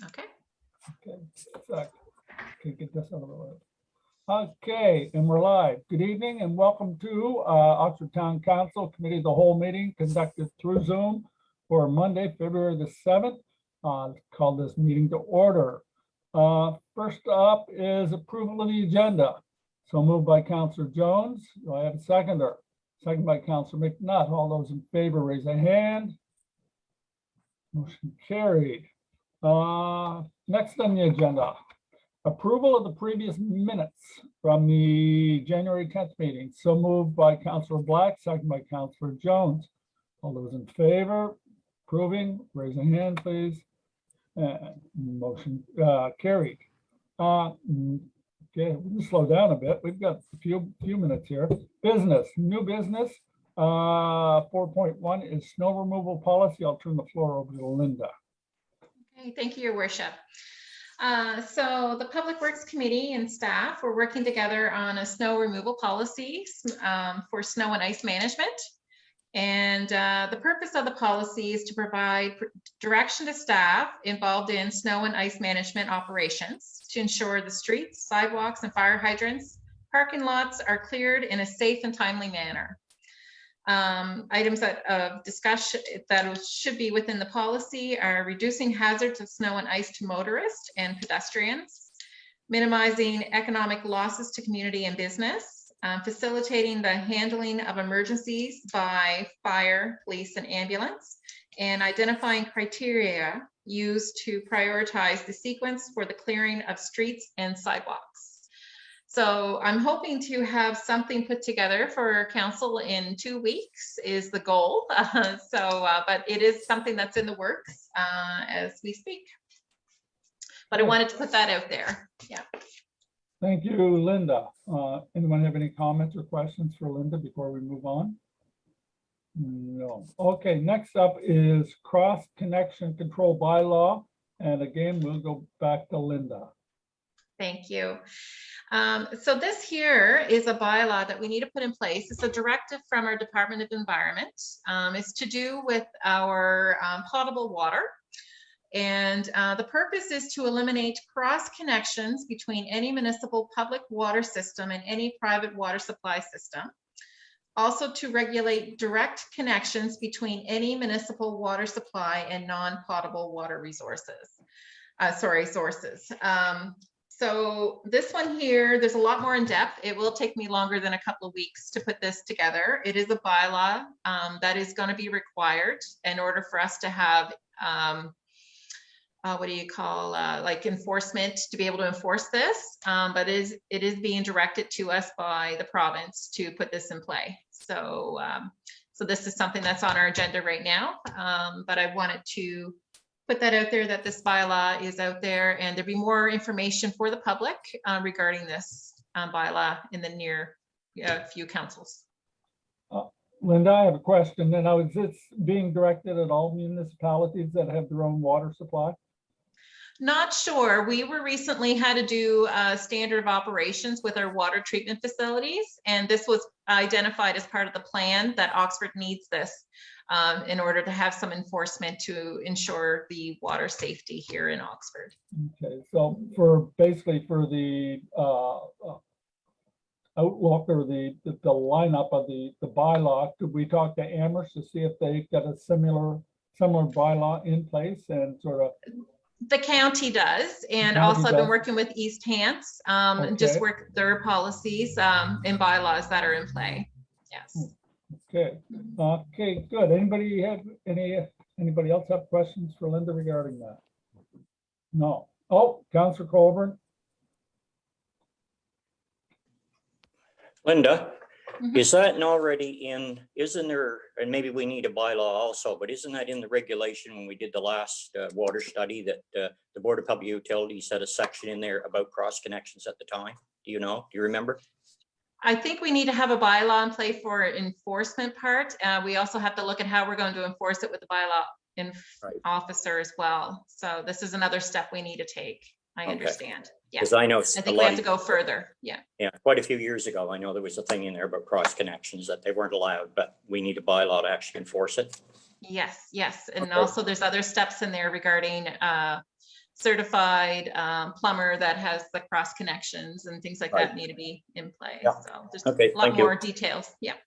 Okay. Okay, okay, get this out of the way. Okay, and we're live. Good evening and welcome to Oxford Town Council Committee of the Whole meeting conducted through Zoom for Monday, February the 7th. Call this meeting to order. First up is approval of the agenda. So moved by Councillor Jones. Do I have a seconder? Second by Councillor McNutt. All those in favor, raise a hand. Motion carried. Next on the agenda, approval of the previous minutes from the January 10th meeting. So moved by Councillor Black, second by Councillor Jones. All those in favor, approving, raise a hand, please. Motion carried. Okay, we can slow down a bit. We've got a few minutes here. Business, new business. 4.1 is snow removal policy. I'll turn the floor over to Linda. Okay, thank you, Your Worship. So the Public Works Committee and staff were working together on a snow removal policy for snow and ice management. And the purpose of the policy is to provide direction to staff involved in snow and ice management operations to ensure the streets, sidewalks, and fire hydrants, parking lots are cleared in a safe and timely manner. Items of discussion that should be within the policy are reducing hazards of snow and ice to motorists and pedestrians, minimizing economic losses to community and business, facilitating the handling of emergencies by fire, police, and ambulance, and identifying criteria used to prioritize the sequence for the clearing of streets and sidewalks. So I'm hoping to have something put together for council in 2 weeks is the goal. But it is something that's in the works as we speak. But I wanted to put that out there. Yeah. Thank you, Linda. Anyone have any comments or questions for Linda before we move on? No. Okay, next up is cross connection control bylaw. And again, we'll go back to Linda. Thank you. So this here is a bylaw that we need to put in place. It's a directive from our Department of Environment. It's to do with our potable water. And the purpose is to eliminate cross connections between any municipal public water system and any private water supply system. Also to regulate direct connections between any municipal water supply and non-potable water resources. Sources. So this one here, there's a lot more in depth. It will take me longer than a couple of weeks to put this together. It is a bylaw that is going to be required in order for us to have what do you call like enforcement to be able to enforce this, but it is being directed to us by the province to put this in play. So so this is something that's on our agenda right now, but I wanted to put that out there that this bylaw is out there, and there'll be more information for the public regarding this bylaw in the near few councils. Linda, I have a question. Now, is this being directed at all municipalities that have their own water supply? Not sure. We were recently had to do standard of operations with our water treatment facilities, and this was identified as part of the plan that Oxford needs this in order to have some enforcement to ensure the water safety here in Oxford. Okay, so for basically for the outlook or the lineup of the bylaw, could we talk to Amherst to see if they got a similar bylaw in place and sort of? The county does, and also I've been working with East Hants, and just work their policies and bylaws that are in play. Yes. Okay. Okay. Good. Anybody else have questions for Linda regarding that? No. Oh, Councillor Colburn. Linda, is that already in, isn't there, and maybe we need a bylaw also, but isn't that in the regulation when we did the last water study that the Board of Public Utilities had a section in there about cross connections at the time? Do you know? Do you remember? I think we need to have a bylaw in play for enforcement part. We also have to look at how we're going to enforce it with the bylaw officer as well. So this is another step we need to take. I understand. Yeah. Because I know I think we have to go further. Yeah. Yeah. Quite a few years ago, I know there was a thing in there about cross connections that they weren't allowed, but we need a bylaw to actually enforce it. Yes. Yes. And also there's other steps in there regarding certified plumber that has the cross connections and things like that Right. need to be in place. Yeah. So just Okay, a lot thank you. more details. Yeah.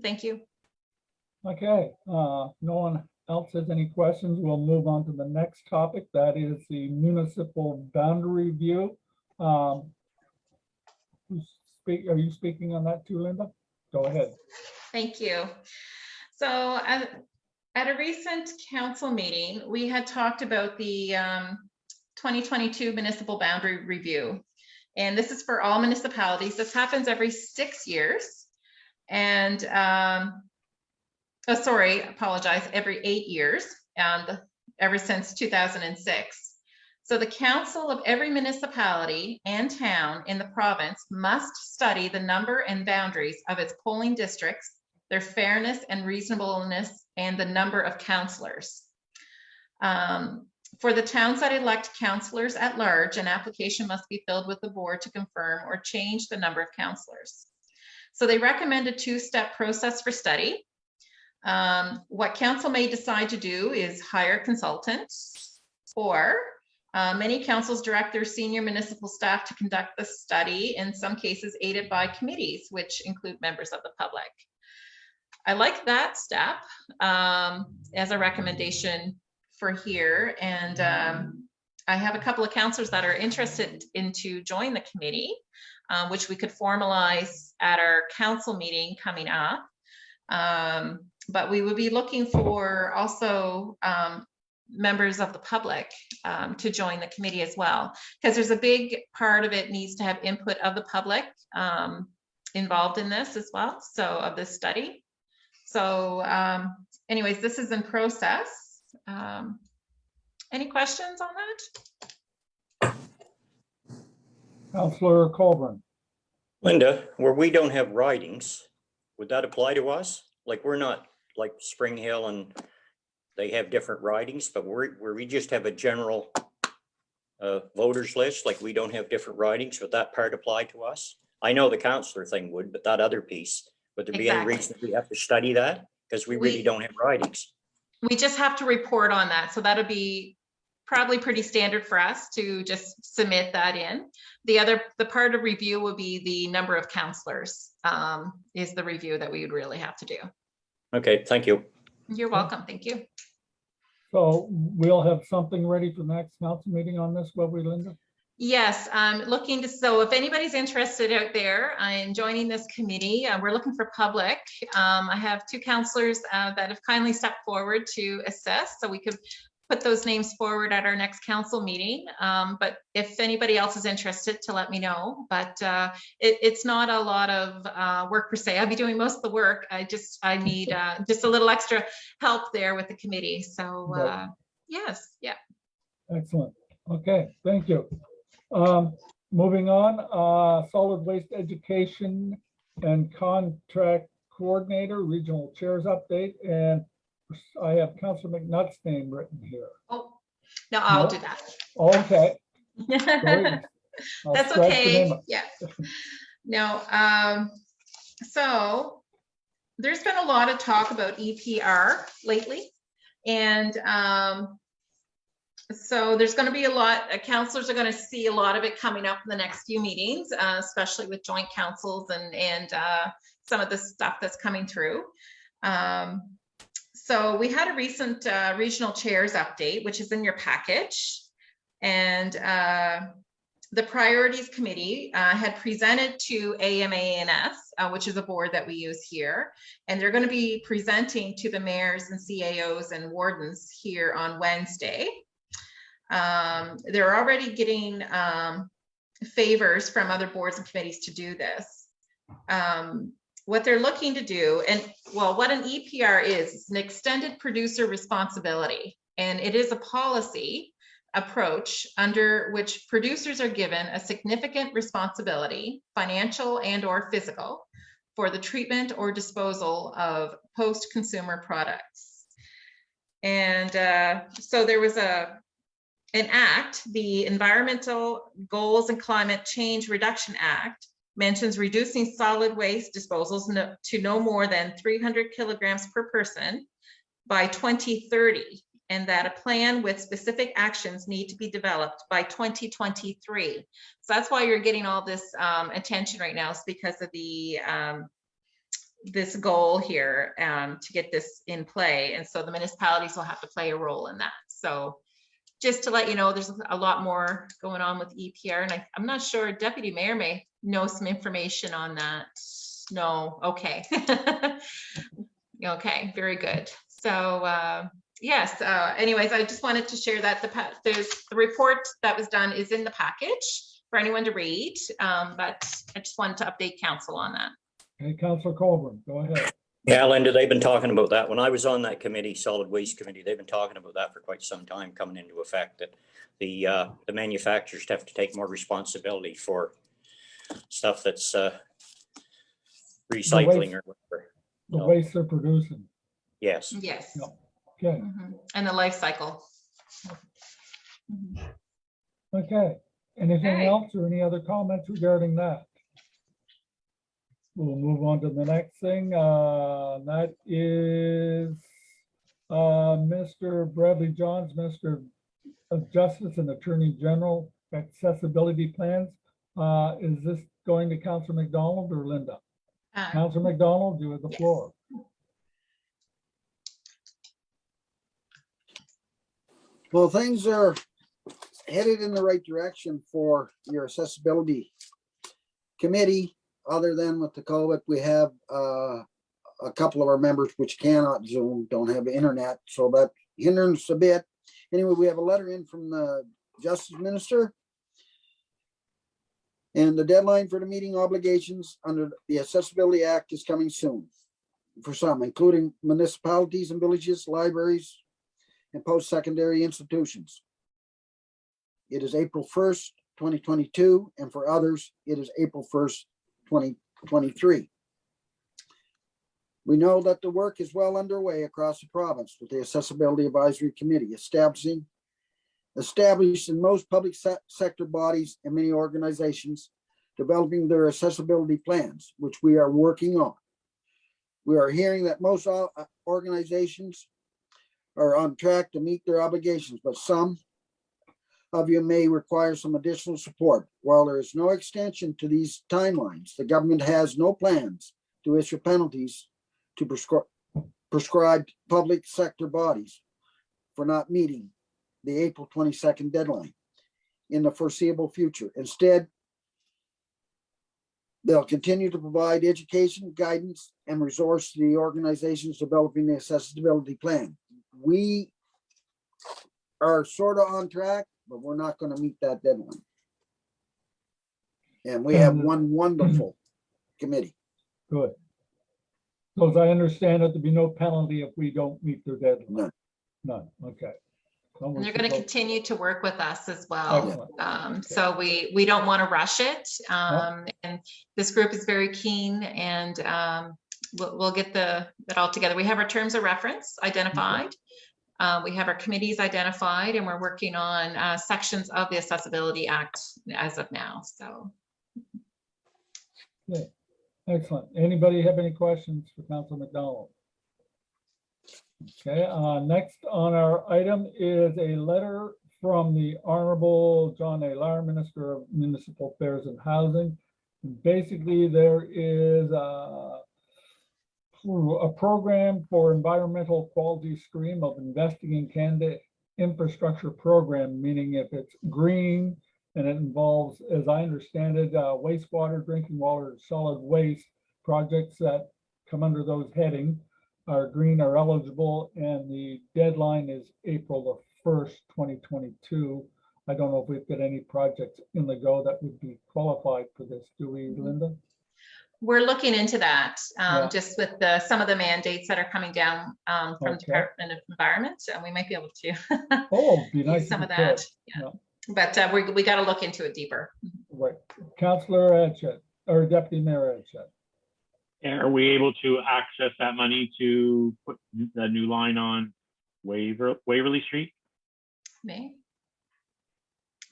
Thank you. Okay, no one else has any questions. We'll move on to the next topic. That is the municipal boundary review. Are you speaking on that too, Linda? Go ahead. Thank you. So at a recent council meeting, we had talked about the 2022 municipal boundary review. And this is for all municipalities. This happens every 6 years. And every 8 years, ever since 2006. So the council of every municipality and town in the province must study the number and boundaries of its polling districts, their fairness and reasonableness, and the number of councillors. For the towns that elect councillors at large, an application must be filled with the board to confirm or change the number of councillors. So they recommend a 2-step process for study. What council may decide to do is hire consultants, or many councils direct their senior municipal staff to conduct the study, in some cases aided by committees, which include members of the public. I like that step as a recommendation for here. And I have a couple of councillors that are interested to join the committee, which we could formalize at our council meeting coming up. But we would be looking for also members of the public to join the committee as well, because there's a big part of it needs to have input of the public involved in this as well, so of this study. So anyways, this is in process. Any questions on that? Councillor Colburn. Linda, where we don't have ridings, would that apply to us? Like, we're not like Spring Hill and they have different ridings, but where we just have a general voters list, like we don't have different ridings, would that part apply to us? I know the councillor thing would, but that other piece, would there be any reason that we have to study that? Because we really don't have ridings. We just have to report on that. So that'll be probably pretty standard for us to just submit that in. The part of review will be the number of councillors is the review that we would really have to do. Okay, thank you. You're welcome. Thank you. So we'll have something ready for the next council meeting on this, will we, Linda? Yes, I'm looking to, so if anybody's interested out there in joining this committee, we're looking for public. I have 2 councillors that have kindly stepped forward to assist, so we could put those names forward at our next council meeting. But if anybody else is interested, to let me know. But it's not a lot of work per se. I'll be doing most of the work. I need just a little extra help there with the committee. So yes, yeah. Excellent. Okay, thank you. Moving on, solid waste education and contract coordinator, regional chairs update, and I have Councillor McNutt's name written here. Oh, no, I'll do that. Okay. That's okay. Yeah. No. So there's been a lot of talk about EPR lately, and so there's going to be a lot. Councillors are going to see a lot of it coming up in the next few meetings, especially with joint councils and some of the stuff that's coming through. So we had a recent regional chairs update, which is in your package, and the priorities committee had presented to AMANS, which is a board that we use here, and they're going to be presenting to the mayors and CAOs and wardens here on Wednesday. They're already getting favors from other boards and committees to do this. What they're looking to do, and well, what an EPR is an extended producer responsibility, and it is a policy approach under which producers are given a significant responsibility, financial and or physical, for the treatment or disposal of post-consumer products. And so there was an act, the Environmental Goals and Climate Change Reduction Act, mentions reducing solid waste disposals to no more than 300 kilograms per person by 2030. and that a plan with specific actions need to be developed by 2023. So that's why you're getting all this attention right now, is because of the this goal here to get this in play. And so the municipalities will have to play a role in that. So just to let you know, there's a lot more going on with EPR, and I'm not sure, Deputy Mayor may know some information on that. No, okay. Okay, very good. So yes, anyways, I just wanted to share that there's the report that was done is in the package for anyone to read, but I just wanted to update council on that. Okay, Councillor Colburn, go ahead. Yeah, Linda, they've been talking about that. When I was on that committee, Solid Waste Committee, they've been talking about that for quite some time, coming into effect, that the manufacturers have to take more responsibility for stuff that's recycling or whatever. The waste they're producing. Yes. Yes. No. Okay, And the life cycle. okay. Anything Okay. else or any other comments regarding that? We'll move on to the next thing. That is Mr. Bradley Johns, Minister of Justice and Attorney General, accessibility plans. Is this going to Councillor McDonald or Linda? Councillor McDonald, you have the Yes. floor. Well, things are headed in the right direction for your accessibility committee. Other than with the COVID, we have a couple of our members which cannot Zoom, don't have internet, so that hinders a bit. Anyway, we have a letter in from the Justice Minister, and the deadline for the meeting obligations under the Accessibility Act is coming soon for some, including municipalities and villages, libraries, and post-secondary institutions. It is April 1st, 2022, and for others, it is April 1st, 2023. We know that the work is well underway across the province with the Accessibility Advisory Committee established in most public sector bodies and many organizations developing their accessibility plans, which we are working on. We are hearing that most organizations are on track to meet their obligations, but some of you may require some additional support. While there is no extension to these timelines, the government has no plans to issue penalties to prescribed public sector bodies for not meeting the April 22nd deadline in the foreseeable future. Instead, they'll continue to provide education, guidance, and resource to the organizations developing the accessibility plan. We are sort of on track, but we're not going to meet that deadline. And we have one wonderful committee. Good. So as I understand it, there'll be no penalty if we don't meet their deadline. None. None, okay. And they're going to continue to work with us as well. Excellent. So we don't want to rush it. And this group is very keen, and we'll get it all together. We have our terms of reference identified. We have our committees identified, and we're working on sections of the Accessibility Act as of now. So. Okay. Excellent. Anybody have any questions for Councilor McDonald? Okay, next on our item is a letter from the Honorable John A. Lyer, Minister of Municipal Affairs and Housing. And basically, there is a program for environmental quality stream of investing in Canada infrastructure program, meaning if it's green and it involves, as I understand it, wastewater, drinking water, solid waste projects that come under those headings are green, are eligible, and the deadline is April the 1st, 2022. I don't know if we've got any projects in the go that would be qualified for this. Do we, Linda? We're looking into that, just with some of the mandates that are coming down from Department of Environment, and we might be able to be nice use some of that. Yeah. But we got to look into it deeper. Right. Councillor Adchet, or Deputy Mayor Adchet. Are we able to access that money to put the new line on Waverly Street? We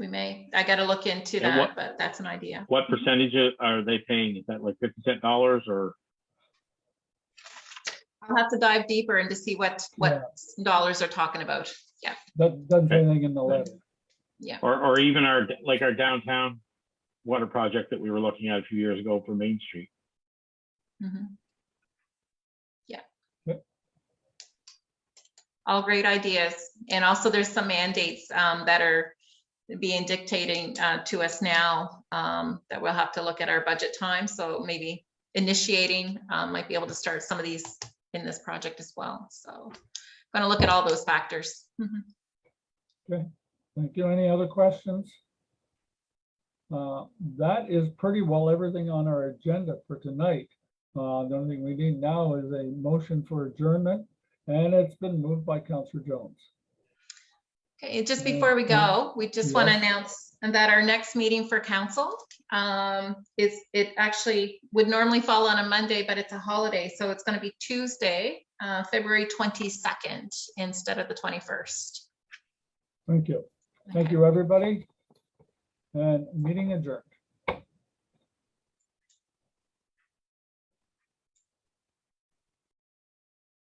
may. I got to look into that, but that's an idea. What percentage are they paying? Is that like 50 cent dollars or? I'll have to dive deeper and to see what dollars are talking about. That doesn't say anything in the letter. Or even our downtown water project that we were looking at a few years ago for Main Street. Mhm. Yeah. Yep. All great ideas. And also there's some mandates that are being dictating to us now that we'll have to look at our budget time. So maybe initiating might be able to start some of these in this project as well. So going to look at all those factors. Mhm. Okay, thank you. Any other questions? That is pretty well everything on our agenda for tonight. The only thing we need now is a motion for adjournment, and it's been moved by Councillor Jones. Okay, just before we go, we just want to announce that our next meeting for council it actually would normally fall on a Monday, but it's a holiday. So it's going to be Tuesday, February 22nd instead of the 21st. Thank you. Thank you, everybody. And meeting adjourned.